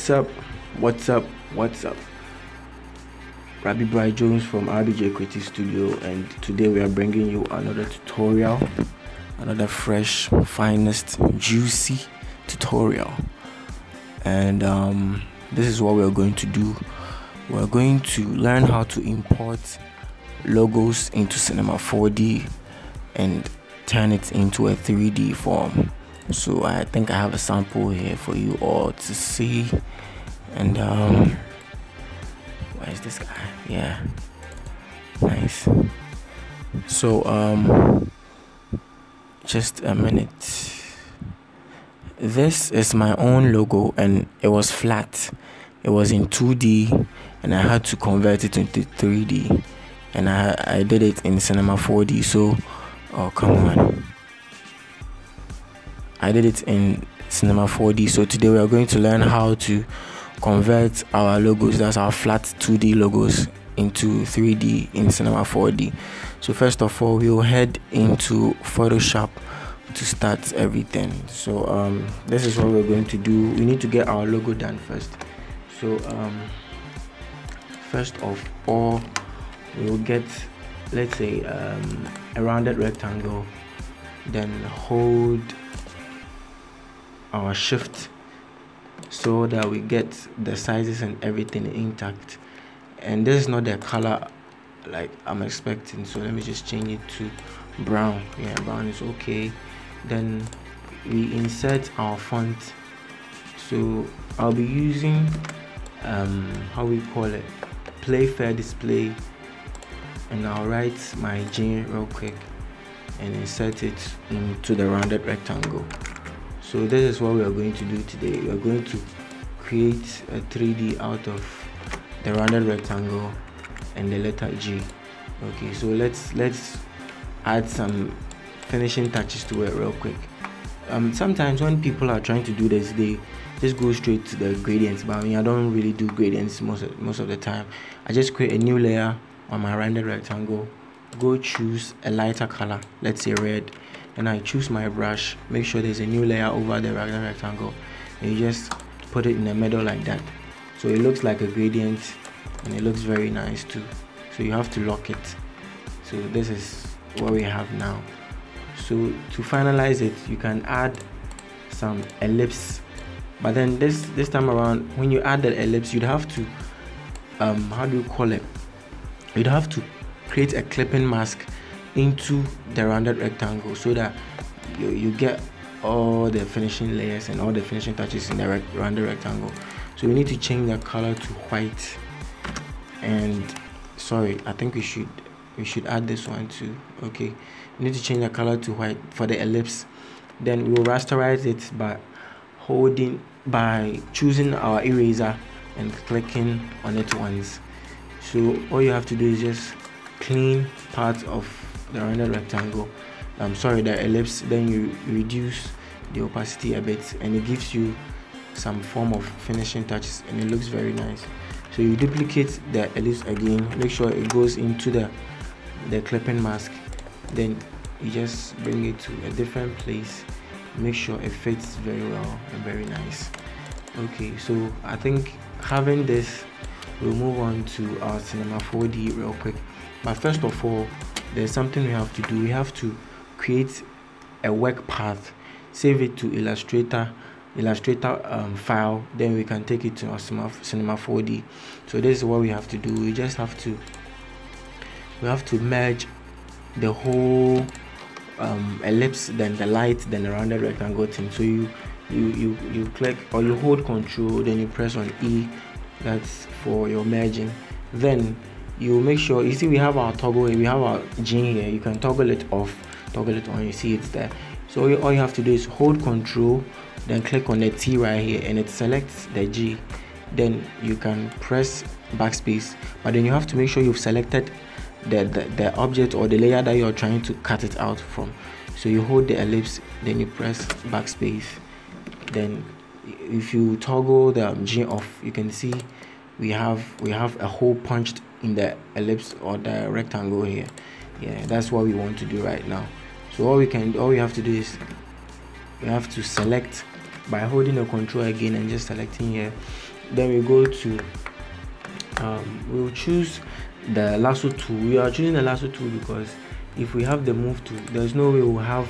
What's up? What's up? What's up? Rabbi Bright Jones from RBJ Creative Studio, and today we are bringing you another tutorial, another fresh, finest, juicy tutorial. And this is what we are going to do. We're going to learn how to import logos into Cinema 4D and turn it into a 3D form. So I think I have a sample here for you all to see. And where's this guy? Yeah, nice. So just a minute. This is my own logo, and it was flat. It was in 2D, and I had to convert it into 3D, and I did it in Cinema 4D. So oh, come on, I did it in Cinema 4D. So today we are going to learn how to convert our logos, that's our flat 2D logos, into 3D in Cinema 4D. So first of all, we'll head into Photoshop to start everything. So this is what we're going to do. We need to get our logo done first. So first of all, we'll get, let's say, a rounded rectangle, then hold our shift so that we get the sizes and everything intact. And this is not the color like I'm expecting, so let me just change it to brown. Yeah, brown is okay. Then we insert our font. So I'll be using how we call it, Playfair Display, and I'll write my G real quick and insert it into the rounded rectangle. So this is what we are going to do today. We are going to create a 3D out of the rounded rectangle and the letter G. Okay, so let's add some finishing touches to it real quick. Sometimes when people are trying to do this, they just go straight to the gradients, but I mean, I don't really do gradients most of the time. I just create a new layer on my rounded rectangle, go choose a lighter color, let's say red, and I choose my brush, make sure there's a new layer over the rounded rectangle, and you just put it in the middle like that. So it looks like a gradient, and it looks very nice too. So you have to lock it. So this is what we have now. So to finalize it, you can add some ellipse, but then this time around, when you add the ellipse, you'd have to how do you call it, you'd have to create a clipping mask into the rounded rectangle so that you get all the finishing layers and all the finishing touches in the rounded rectangle. So we need to change the color to white, and sorry, I think we should add this one too. Okay, we need to change the color to white for the ellipse. Then we will rasterize it by choosing our eraser and clicking on it once. So all you have to do is just clean part of the rounded rectangle, the ellipse, then you reduce the opacity a bit, and it gives you some form of finishing touches, and it looks very nice. So you duplicate the ellipse again, make sure it goes into the clipping mask, then you just bring it to a different place, make sure it fits very well and very nice. Okay, so I think having this, we'll move on to our Cinema 4D real quick. But first of all, there's something we have to do. We have to create a work path, save it to Illustrator file, then we can take it to our Cinema 4D. So this is what we have to do. We have to merge the whole ellipse, then the light, then the rounded rectangle thing. So you click, or you hold Control, then you press on E. That's for your merging. Then you make sure, you see we have our toggle, we have our G here. You can toggle it off, toggle it on, you see it's there. So all you have to do is hold Control, then click on the T right here, and it selects the G. Then you can press backspace, but then you have to make sure you've selected the object or the layer that you're trying to cut it out from. So you hold the ellipse, then you press backspace. Then if you toggle the G off, you can see we have a hole punched in the ellipse or the rectangle here. Yeah, that's what we want to do right now. So all we have to do is we have to select by holding the Control again and just selecting here, Then we go to we'll choose the lasso tool. We are choosing the lasso tool because if we have the move tool, there's no way we'll have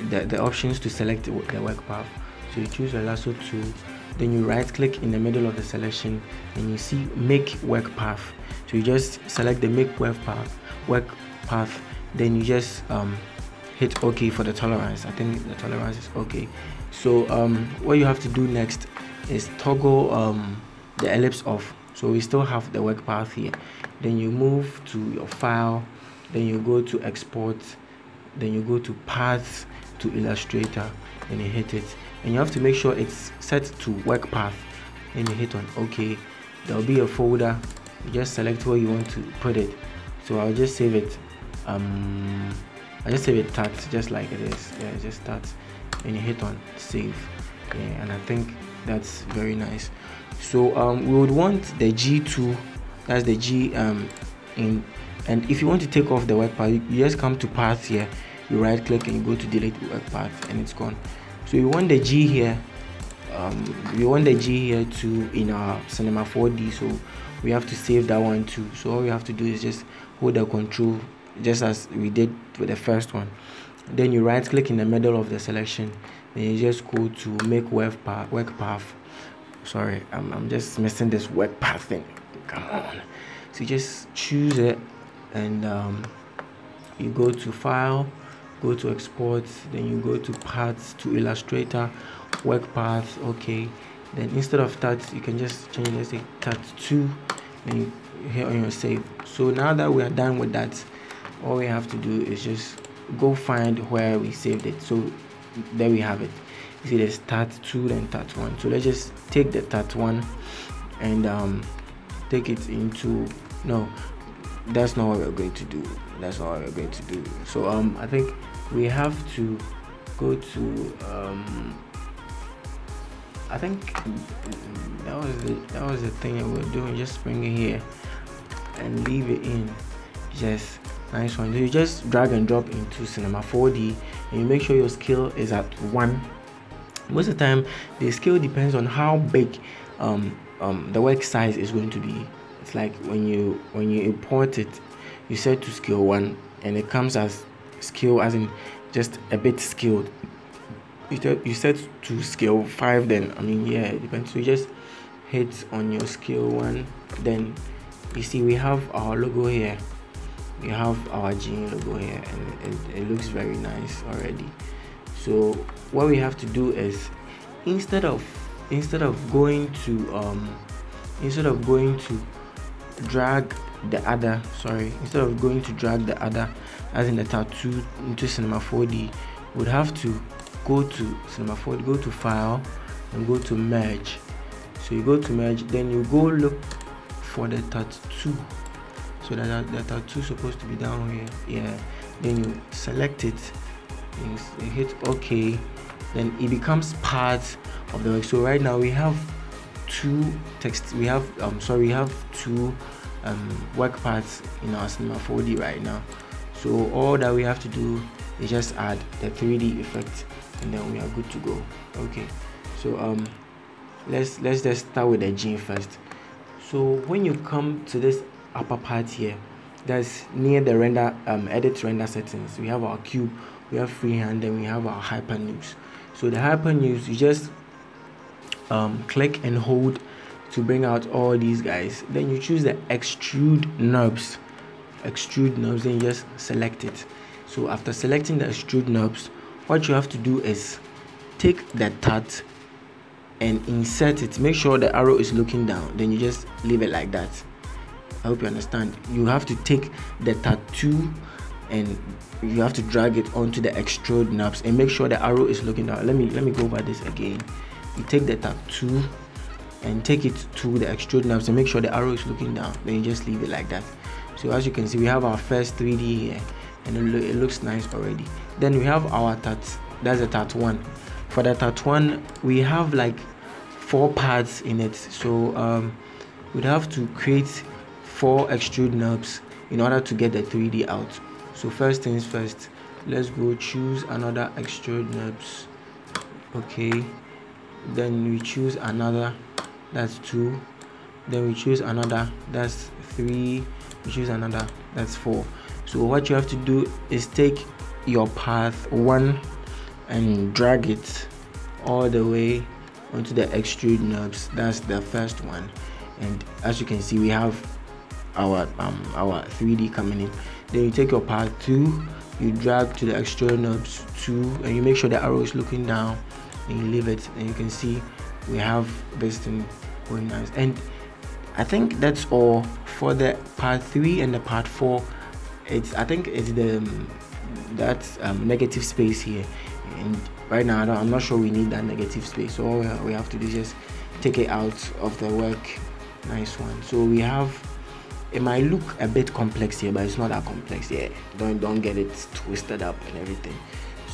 the options to select the work path. So you choose the lasso tool, then you right click in the middle of the selection and you see make work path. So you just select the make work path, then you just hit OK for the tolerance. I think the tolerance is okay. So what you have to do next is toggle the ellipse off. So we still have the work path here. Then you move to your file, then you go to export, then you go to paths to Illustrator, and you hit it, and you have to make sure it's set to work path, and you hit on OK. There will be a folder. You just select where you want to put it. So I'll just save it. I just save it tat, just like it is. Yeah, just tat, and you hit on save. Yeah, and I think that's very nice. So we would want the G2, that's the G in, and if you want to take off the work path, you just come to path here, you right click and you go to delete work path, and it's gone. So you want the G here, we want the G here too in our Cinema 4D, so we have to save that one too. So all we have to do is just hold the control just as we did with the first one. Then you right click in the middle of the selection, then you just go to make work path. Sorry, I'm just missing this work path thing. Come on. So you just choose it, and you go to file, go to export, then you go to paths to Illustrator, work path. Okay, then instead of that you can just change, let's say tat 2, then you hit on your save. So now that we are done with that, all we have to do is just go find where we saved it. So there we have it. You see there's tat 2 and tat 1. So let's just take the tat 1 and take it into, no, that's not what we're going to do. That's not what we're going to do. So I think we have to go to I think that was the thing that we're doing. Just bring it here and leave it in. Just nice one. So you just drag and drop into Cinema 4D, and you make sure your scale is at 1. Most of the time the scale depends on how big the work size is going to be. It's like when you import it, you set to scale 1 and it comes as scale as in just a bit scaled. You set to scale 5, then I mean, yeah, it depends. So you just hit on your scale 1, then you see we have our logo here, we have our Gene logo here, and it looks very nice already. So what we have to do is instead of going to drag the other, as in the tattoo into Cinema 4D, would have to go to Cinema 4D, go to file and go to merge. So you go to merge, then you go look for the tattoo. So that the tattoo is supposed to be down here. Yeah, then you select it, you hit OK, then it becomes part of the work. So right now we have two work parts in our Cinema 4D right now. So all that we have to do is just add the 3D effect, and then we are good to go. Okay, so let's just start with the Gene first. So when you come to this upper part here, that's near the render edit render settings, we have our cube, we have freehand, then we have our hypernews. So the hypernews, you just click and hold to bring out all these guys, then you choose the extrude knobs, then you just select it. So after selecting the extrude knobs, what you have to do is take the tat and insert it. Make sure the arrow is looking down, then you just leave it like that. I hope you understand. You have to take the tattoo and you have to drag it onto the extrude knobs and make sure the arrow is looking down. Let me go over this again. You take the tattoo and take it to the extrude knobs and make sure the arrow is looking down, then you just leave it like that. So as you can see, we have our first 3D here, and it looks nice already. Then we have our tat, that's the tat 1. For the tat 1, we have like 4 parts in it, so we'd have to create 4 extrude knobs in order to get the 3D out. So first things first, let's go choose another extrude knobs. Okay, then we choose another that's 2. Then we choose another, that's 3. We choose another, that's 4. So what you have to do is take your path 1 and drag it all the way onto the extrude knobs. That's the first one, and as you can see, we have our 3D coming in. Then you take your path 2, you drag to the extrude knobs 2, and you make sure the arrow is looking down, and you leave it, and you can see we have this thing going nice. And I think that's all for the part 3. And the part 4, I think it's the negative space here, and right now I'm not sure we need that negative space, so all we have to do is just take it out of the work. Nice one. So we have, it might look a bit complex here, but it's not that complex. Yeah, don't get it twisted up and everything.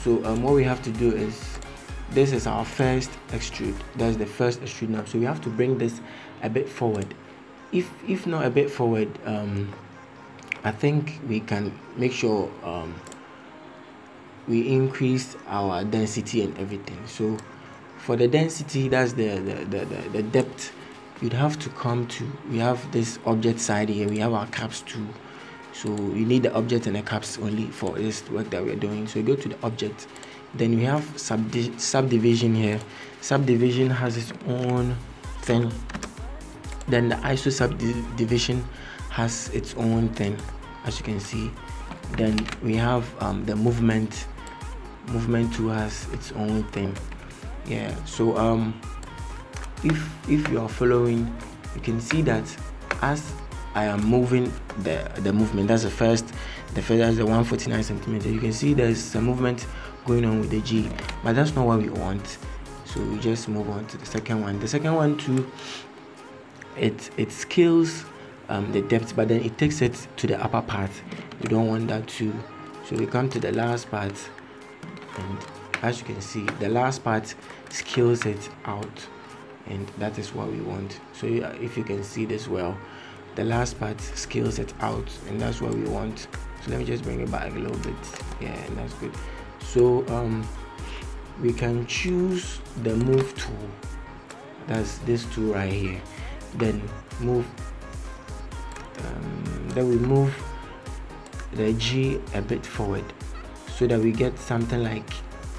So what we have to do is, this is our first extrude, that's the first extrude knob, so we have to bring this a bit forward. If not a bit forward, I think we can make sure we increase our density and everything. So for the density, that's the depth, you'd have to come to, we have this object side here, we have our caps too, so you need the object and the caps only for this work that we're doing. So you go to the object, then we have subdivision here. Subdivision has its own thing, then the ISO subdivision has its own thing, as you can see. Then we have the movement tool has its own thing. Yeah, so if you are following, you can see that as I am moving the movement, that's the first that's the 149 centimeter, you can see there's a movement going on with the G, but that's not what we want, so we just move on to the second one. The second one too, it scales the depth, but then it takes it to the upper part. We don't want that too, so we come to the last part, and as you can see, the last part scales it out, and that is what we want. So if you can see this well, the last part scales it out, and that's what we want. So let me just bring it back a little bit. Yeah, and that's good. So we can choose the move tool, that's this tool right here, then move then we move the G a bit forward, so that we get something like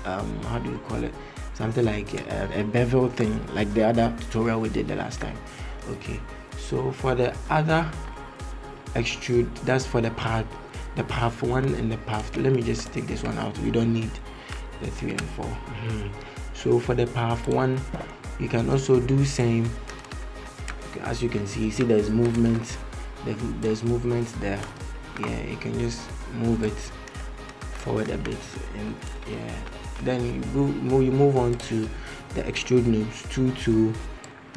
how do you call it, something like a bevel thing, like the other tutorial we did the last time. Okay, so for the other extrude, that's for the path 1 and the path 2. Let me just take this one out, we don't need the 3 and 4. So for the path 1, you can also do same. As you can see, there's movement, there's movement there. Yeah, you can just move it forward a bit, and yeah, then you move on to the extrude knobs 2,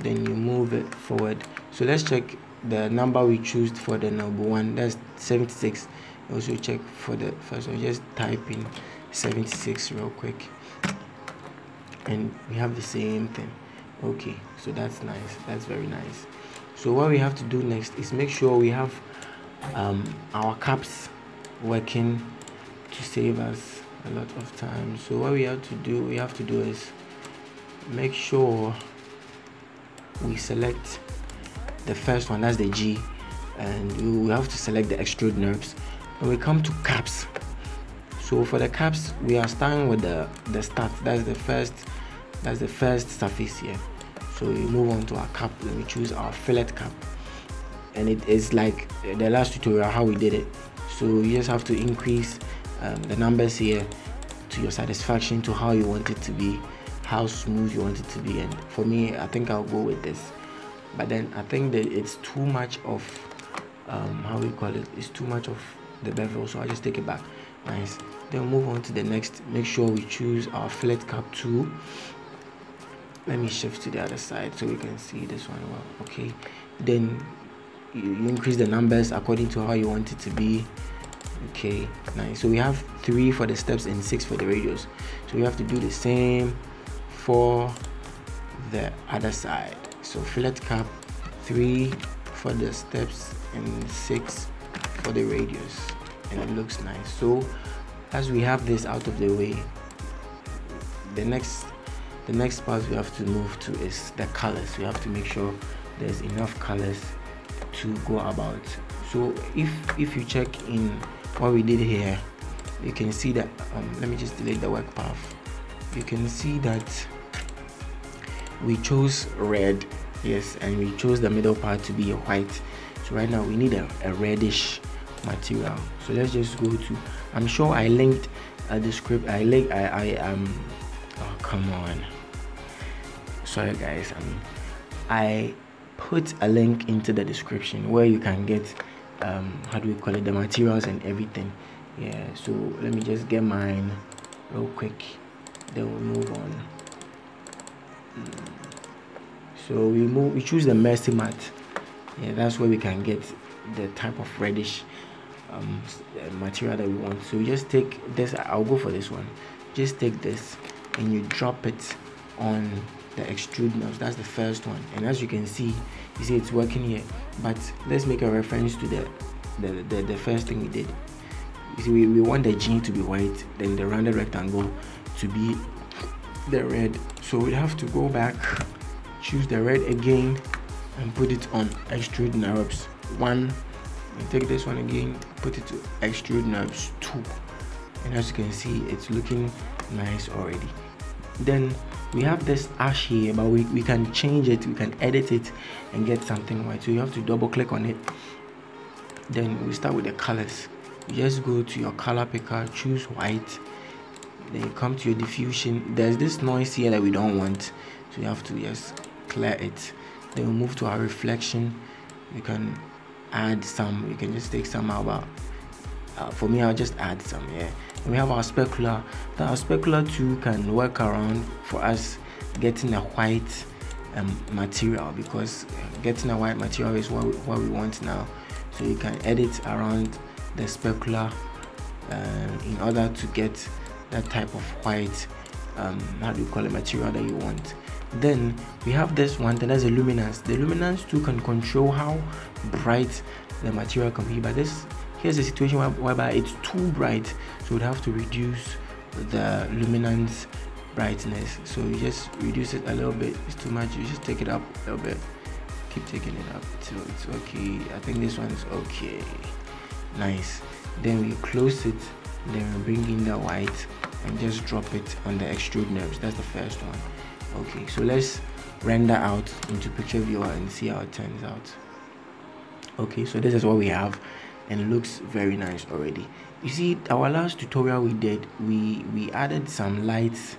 then you move it forward. So let's check the number we choose for the number 1, that's 76. Also check for the first one, just type in 76 real quick, and we have the same thing. Okay, so that's nice, that's very nice. So what we have to do next is make sure we have our caps working to save us a lot of time. So what we have to do is make sure we select the first one, that's the G, and we have to select the extrude knobs, and we come to caps. So for the caps, we are starting with the start, that's the first surface here. So we move on to our cap, and we choose our fillet cap, and it is like the last tutorial how we did it. So you just have to increase the numbers here to your satisfaction, to how you want it to be, how smooth you want it to be. And for me, I think I'll go with this, but then I think that it's too much of how we call it, it's too much of the bevel, so I just take it back. Nice. Then move on to the next. Make sure we choose our fillet cap tool. Let me shift to the other side so we can see this one well. Okay, then you increase the numbers according to how you want it to be. Okay, nice. So we have 3 for the steps and 6 for the radius, so we have to do the same for the other side. So fillet cap 3 for the steps and 6 for the radius, and it looks nice. So as we have this out of the way, the next the next part we have to move to is the colors. We have to make sure there's enough colors to go about. So if you check in what we did here, you can see that let me just delete the work path. You can see that we chose red, yes, and we chose the middle part to be a white. So right now we need a reddish material. So let's just go to, I'm sure I linked the script. Oh, come on, sorry guys, I put a link into the description where you can get how do we call it, the materials and everything. Yeah, so let me just get mine real quick, then we'll move on. So we choose the Mercy Matte. Yeah, that's where we can get the type of reddish material that we want. So we just take this, I'll go for this one. Just take this and you drop it on the extrude knobs. That's the first one, and as you can see, you see it's working here. But let's make a reference to the first thing we did. You see, we want the G to be white, then the rounded rectangle to be the red. So we have to go back, choose the red again, and put it on extrude knobs 1, and take this one again, put it to extrude knobs 2, and as you can see, it's looking nice already. Then we have this ash here, but we can change it, we can edit it and get something white. So you have to double click on it. Then we start with the colors. You just go to your color picker, choose white, then you come to your diffusion. There's this noise here that we don't want, so you have to just clear it. Then we move to our reflection. You can add some, you can just take some out, but for me I'll just add some. Yeah, and we have our specular. Our specular too can work around for us getting a white material, because getting a white material is what we want now. So you can edit around the specular in order to get that type of white how do you call it, material that you want. Then we have this one, that's a luminance. The luminance too can control how bright the material can be, but here's a situation whereby it's too bright, so we'd have to reduce the luminance brightness. So you just reduce it a little bit. It's too much, you just take it up a little bit, keep taking it up till it's okay. I think this one is okay, nice. Then we close it, then we bring in the white and just drop it on the extrude knobs. That's the first one. Okay, so let's render out into picture viewer and see how it turns out. Okay, so this is what we have, and it looks very nice already. You see, our last tutorial we did, we added some lights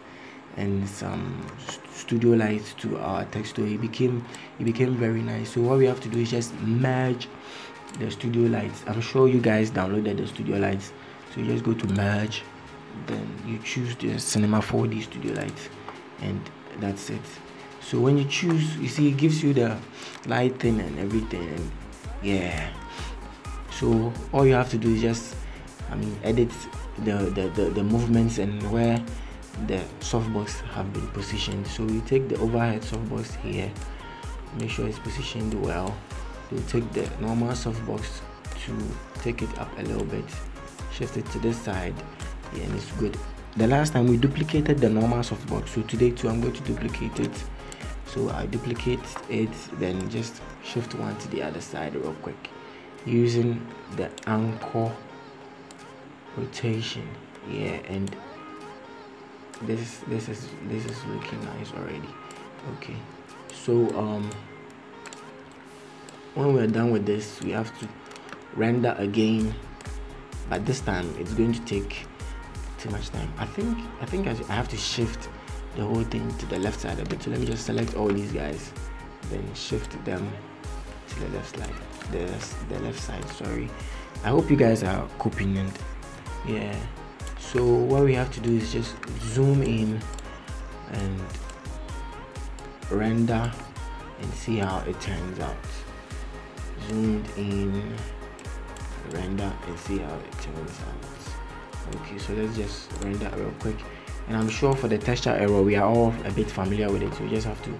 and some studio lights to our texture. It became very nice. So what we have to do is just merge the studio lights. I'm sure you guys downloaded the studio lights, so you just go to merge, then you choose the Cinema 4D studio lights, and that's it. So when you choose, you see it gives you the lighting and everything, and yeah, so all you have to do is just edit the movements and where the softbox have been positioned. So we take the overhead softbox here, make sure it's positioned well. We'll take the normal softbox to take it up a little bit, shift it to this side, yeah, and it's good. The last time we duplicated the normal softbox, so today too I'm going to duplicate it. So I duplicate it, then just shift one to the other side real quick using the anchor rotation. Yeah, and this is looking nice already. Okay, so when we're done with this, we have to render again, but this time it's going to take too much time. I think I have to shift the whole thing to the left side a bit. So let me just select all these guys, then shift them to the left side. The left side. Sorry. I hope you guys are copying it. Yeah. So what we have to do is just zoom in and render and see how it turns out. Zoomed in, render, and see how it turns out. Okay, so let's just render real quick, and I'm sure for the texture error we are all a bit familiar with it, so we just have to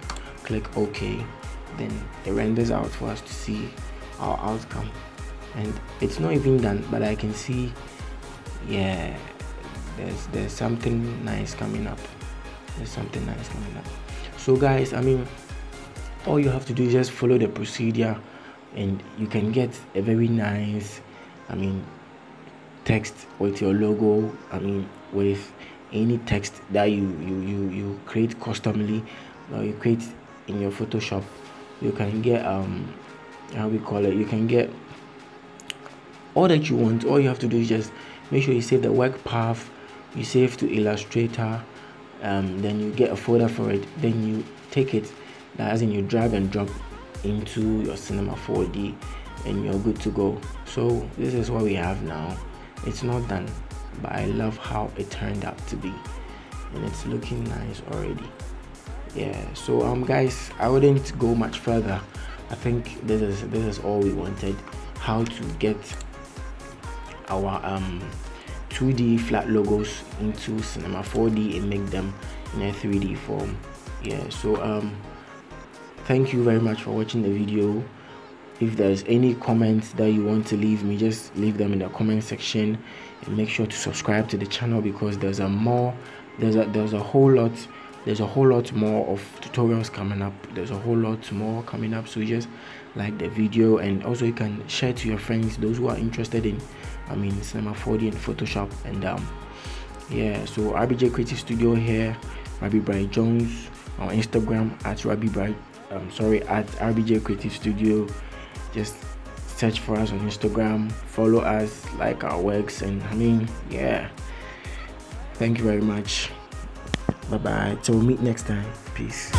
click OK, then it renders out for us to see our outcome. And it's not even done, but I can see, yeah, there's something nice coming up. There's something nice coming up. So guys, I mean, all you have to do is just follow the procedure and you can get a very nice, I mean, text with your logo, I mean, with any text that you create customly or you create in your Photoshop. You can get how we call it, you can get all that you want. All you have to do is just make sure you save the work path, you save to Illustrator, then you get a folder for it, then you take it, as in you drag and drop into your Cinema 4D and you're good to go. So this is what we have now. It's not done, but I love how it turned out to be, and it's looking nice already. Yeah, so guys, I wouldn't go much further. I think this is all we wanted, how to get our 2D flat logos into Cinema 4D and make them in a 3D form. Yeah, so thank you very much for watching the video. If there's any comments that you want to leave me, just leave them in the comment section, and make sure to subscribe to the channel because there's a whole lot more of tutorials coming up. There's a whole lot more coming up, so just like the video, and also you can share to your friends, those who are interested in, I mean, Cinema 4D and Photoshop. And yeah, so RBJ Creative Studio here, Rabbi Bright Jones on Instagram at at RBJ Creative Studio. Just search for us on Instagram, follow us, like our works, and I mean, yeah, thank you very much. Bye bye, till we meet next time. Peace.